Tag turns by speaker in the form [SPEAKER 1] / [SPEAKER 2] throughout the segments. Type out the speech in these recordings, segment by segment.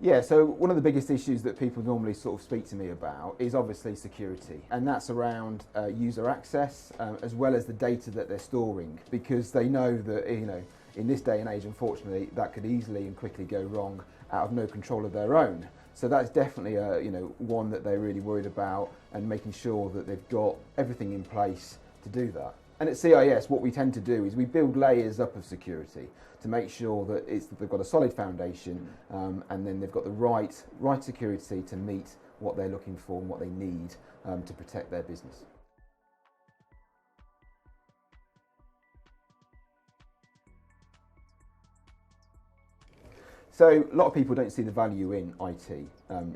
[SPEAKER 1] Yeah, so one of the biggest issues that people normally sort of speak to me about is obviously security, and that's around user access as well as the data that they're storing, because they know that in this day and age, unfortunately, that could easily and quickly go wrong out of no control of their own. So that's definitely one that they're really worried about, and making sure that they've got everything in place to do that. And at CIS, what we tend to do is we build layers up of security to make sure that they've got a solid foundation, and then they've got the right security to meet what they're looking for and what they need to protect their business. So a lot of people don't see the value in IT,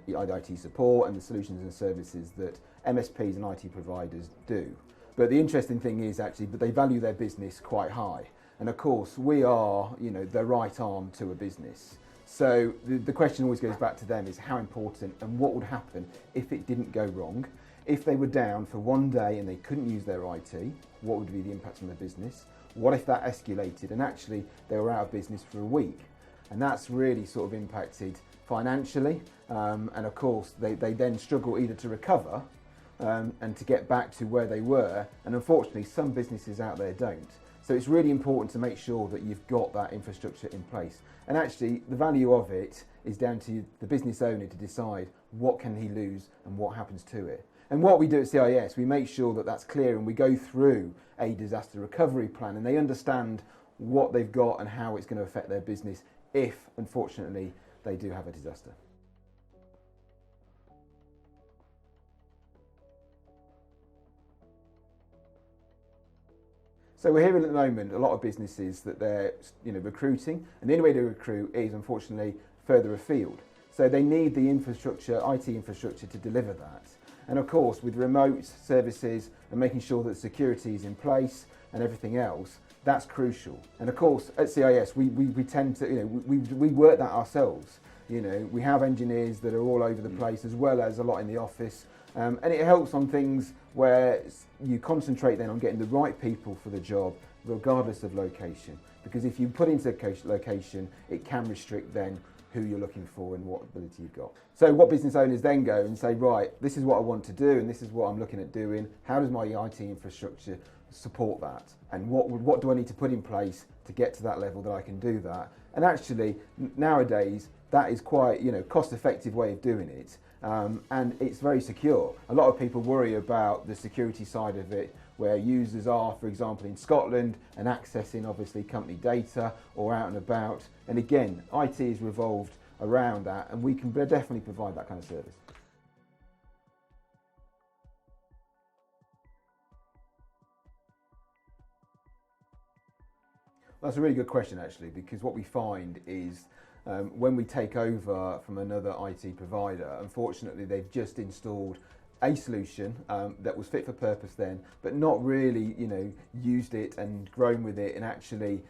[SPEAKER 1] IT support and the solutions and services that MSPs and IT providers do. But the interesting thing is actually that they value their business quite high. And of course, we are, the right arm to a business. So the question always goes back to them is how important and what would happen if it didn't go wrong. If they were down for one day and they couldn't use their IT, what would be the impact on their business? What if that escalated and actually they were out of business for a week? And that's really sort of impacted financially. And of course, they then struggle either to recover and to get back to where they were. And unfortunately, some businesses out there don't. So it's really important to make sure that you've got that infrastructure in place. And actually, the value of it is down to the business owner to decide what can he lose and what happens to it. And what we do at CIS, we make sure that that's clear, and we go through a disaster recovery plan, and they understand what they've got and how it's going to affect their business if, unfortunately, they do have a disaster. So we're hearing at the moment a lot of businesses that they're recruiting, and the only way to recruit is unfortunately further afield. So they need the infrastructure, IT infrastructure, to deliver that. And of course, with remote services and making sure that security is in place and everything else, that's crucial. And of course, at CIS, we tend to, we work that ourselves. We have engineers that are all over the place, as well as a lot in the office. And it helps on things where you concentrate then on getting the right people for the job, regardless of location. Because if you put into location, it can restrict then who you're looking for and what ability you've got. So what business owners then go and say, right, this is what I want to do and this is what I'm looking at doing. How does my IT infrastructure support that? And what do I need to put in place to get to that level that I can do that? And actually, nowadays, that is quite cost-effective way of doing it. And it's very secure. A lot of people worry about the security side of it, where users are, for example, in Scotland and accessing obviously company data or out and about. And again, IT is revolved around that, and we can definitely provide that kind of service. That's a really good question, actually, because what we find is when we take over from another IT provider, unfortunately, they've just installed a solution that was fit for purpose then, but not really, used it and grown with it and actually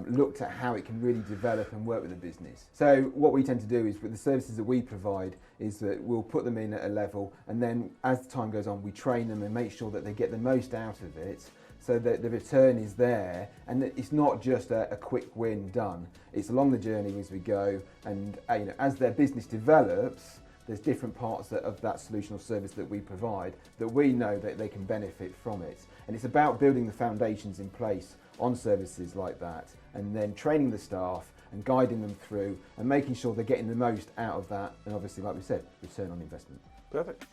[SPEAKER 1] looked at how it can really develop and work with the business. So what we tend to do is, with the services that we provide, is that we'll put them in at a level, and then as time goes on, we train them and make sure that they get the most out of it, so that the return is there, and that it's not just a quick win done. It's along the journey as we go, and as their business develops, there's different parts of that solution or service that we provide that we know that they can benefit from it. And it's about building the foundations in place on services like that, and then training the staff and guiding them through and making sure they're getting the most out of that, and obviously, like we said, return on investment.
[SPEAKER 2] Perfect.